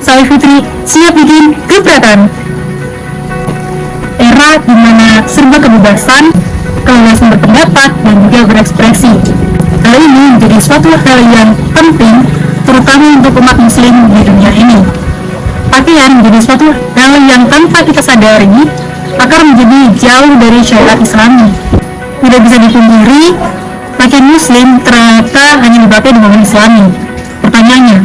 saya Fitri siap bikin gebrakan. Era di mana serba kebebasan, kebebasan berpendapat, dan juga berekspresi. Hal ini menjadi suatu hal yang penting, terutama untuk umat muslim di dunia ini. Pakaian menjadi suatu hal yang tanpa kita sadari akan menjadi jauh dari syariat Islami. Tidak bisa dipungkiri, pakaian muslim ternyata hanya dipakai di momen Islami. Pertanyaannya,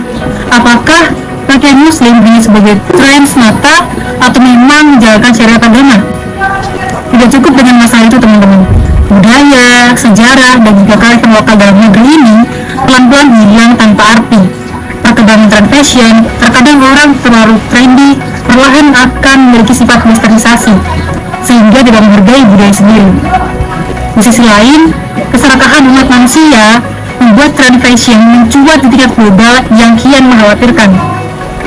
apakah pakaian muslim hanya sebagai tren semata atau memang menjalankan syariat agama? Tidak cukup dengan masalah itu, teman-teman. Budaya, sejarah, dan juga kearifan lokal dalam negeri ini pelan-pelan hilang tanpa arti. Perkembangan tren fashion, terkadang orang terlalu trendy, perlahan akan memiliki sifat westernizasi, sehingga tidak menghargai budaya sendiri. Di sisi lain, keserakahan umat manusia membuat tren fashion mencuat di tingkat global yang kian mengkhawatirkan.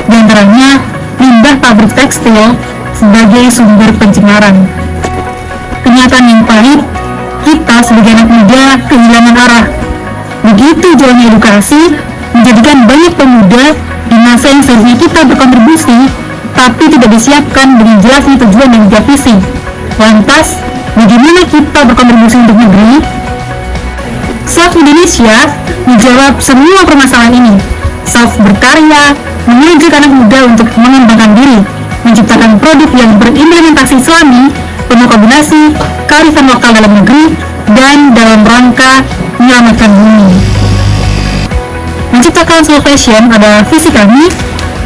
Di antaranya, limbah pabrik tekstil sebagai sumber pencemaran. Kenyataan yang pahit, kita sebagai anak muda kehilangan arah. Begitu jauhnya edukasi, menjadikan banyak pemuda di masa yang seharusnya kita berkontribusi, tapi tidak disiapkan dengan jelasnya tujuan dan juga visi. Lantas, bagaimana kita berkontribusi untuk negeri? Self Indonesia menjawab semua permasalahan ini. Self berkarya, mengajak anak muda untuk mengembangkan diri, menciptakan produk yang berimplementasi Islami, penuh kombinasi kearifan lokal dalam negeri, dan dalam rangka menyelamatkan bumi. Menciptakan slow fashion adalah visi kami.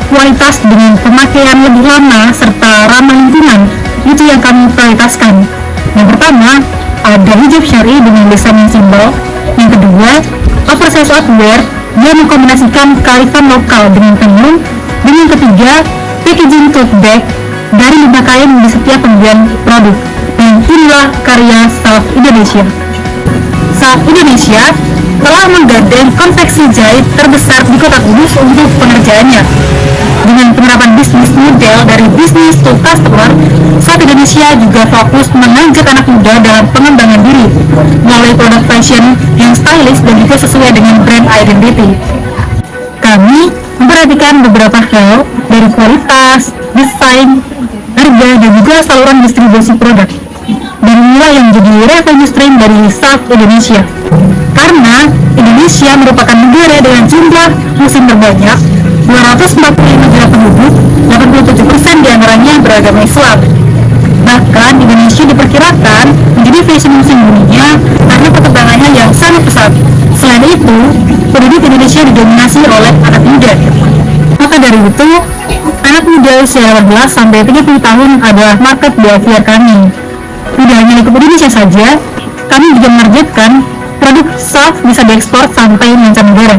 Kualitas dengan pemakaian lebih lama serta ramah lingkungan, itu yang kami prioritaskan. Yang pertama, ada hijab syar'i dengan desain yang simbol. Yang kedua, oversize outwear yang mengkombinasikan kearifan lokal dengan tenun. Dan yang ketiga, packaging tote bag dari limbah kain di setiap pembelian produk. Dan inilah karya Self Indonesia. Self Indonesia telah menggandeng konveksi jahit terbesar di Kota Kudus untuk pengerjaannya. Dengan penerapan bisnis model dari bisnis to customer, Self Indonesia juga fokus mengajak anak muda dalam pengembangan diri melalui produk fashion yang stylish dan juga sesuai dengan brand identity. Kami memperhatikan beberapa hal dari kualitas, desain, harga, dan juga saluran distribusi produk. Dan inilah yang menjadi revenue stream dari Self Indonesia. Karena Indonesia merupakan negara dengan jumlah muslim terbanyak, 245 juta penduduk, 87% diantaranya beragama Islam. Bahkan Indonesia diperkirakan menjadi fashion muslim dunia karena perkembangannya yang sangat pesat. Selain itu, penduduk Indonesia didominasi oleh anak muda. Maka dari itu, anak muda usia 18 sampai 30 tahun adalah market behavior kami. Tidak hanya lingkup Indonesia saja, kami juga menargetkan produk Self bisa diekspor sampai mancanegara.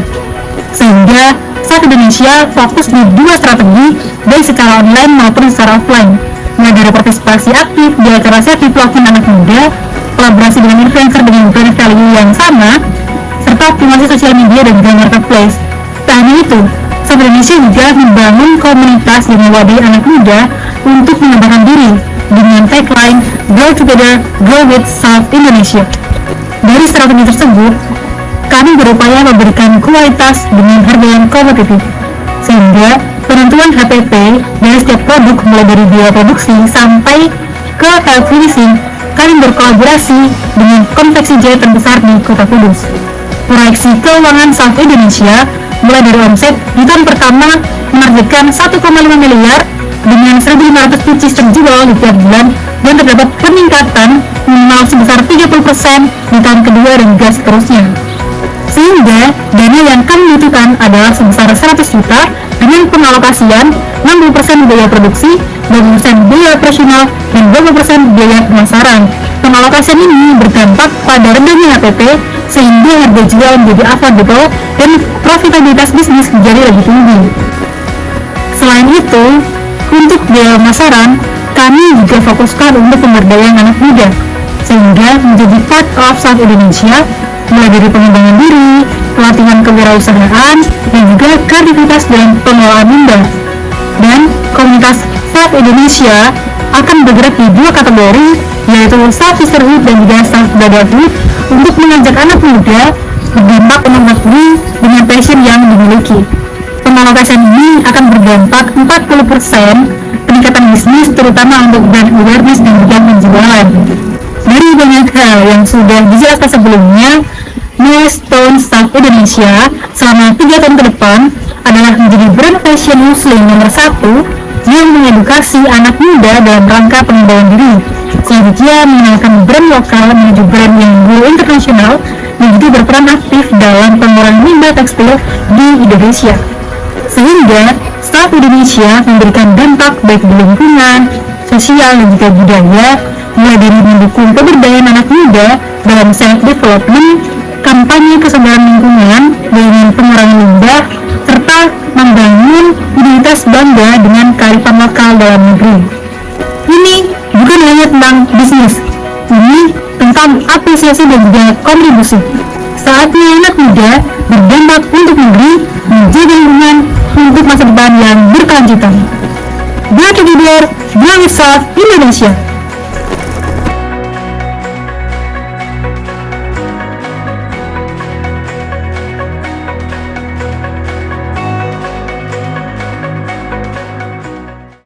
Sehingga Self Indonesia fokus di dua strategi, baik secara online maupun secara offline, mulai dari partisipasi aktif di acara selfie vlogging anak muda, kolaborasi dengan influencer dengan brand value yang sama, serta optimasi sosial media dan juga marketplace. Tak hanya itu, Self Indonesia juga membangun komunitas yang mewadahi anak muda untuk mengembangkan diri dengan tagline Grow Together, Grow with Self Indonesia. Dari strategi tersebut, kami berupaya memberikan kualitas dengan harga yang kompetitif, sehingga penentuan HPP dari setiap produk mulai dari biaya produksi sampai ke health finishing, kami berkolaborasi dengan konveksi jahit terbesar di Kota Kudus. Proyeksi keuangan Self Indonesia mulai dari omset di tahun pertama menargetkan 1,5 miliar dengan 1.500 pieces terjual di tiap bulan, dan terdapat peningkatan minimal sebesar 30% di tahun kedua dan juga seterusnya. Sehingga dana yang kami butuhkan adalah sebesar 100 juta dengan pengalokasian 60% biaya produksi, 20% biaya operasional, dan 20% biaya pemasaran. Pengalokasian ini berdampak pada rendahnya HPP sehingga harga jual menjadi affordable dan profitabilitas bisnis menjadi lebih tinggi. Selain itu, untuk biaya pemasaran, kami juga fokuskan untuk pemberdayaan anak muda, sehingga menjadi part of Self Indonesia, mulai dari pengembangan diri, pelatihan kewirausahaan, dan juga kreativitas dalam pengelolaan limbah. Dan komunitas Self Indonesia akan bergerak di dua kategori, yaitu Self Sisterhood dan juga Self Brotherhood, untuk mengajak anak muda berdampak untuk negeri dengan passion yang dimiliki. Pemangkasan ini akan berdampak 40% peningkatan bisnis, terutama untuk brand awareness dan juga penjualan. Dari banyak hal yang sudah dijelaskan sebelumnya, milestone Staff Indonesia selama 3 tahun ke depan adalah menjadi brand fashion muslim nomor 1 yang mengedukasi anak muda dalam rangka pengembangan diri, sehingga dia mengenalkan brand lokal menuju brand yang go internasional dan juga berperan aktif dalam pengurangan limbah tekstil di Indonesia. Sehingga Staff Indonesia memberikan dampak baik di lingkungan, sosial dan juga budaya, mulai dari mendukung pemberdayaan anak muda dalam self development, kampanye kesadaran lingkungan dengan pengurangan limbah, serta membangun identitas bangga dengan kearifan lokal dalam negeri. Ini bukan hanya tentang bisnis, ini tentang apresiasi dan juga kontribusi. Saatnya anak muda berdampak untuk negeri, menjaga lingkungan untuk masa depan yang berkelanjutan. Grow Together, Grow with Staff Indonesia.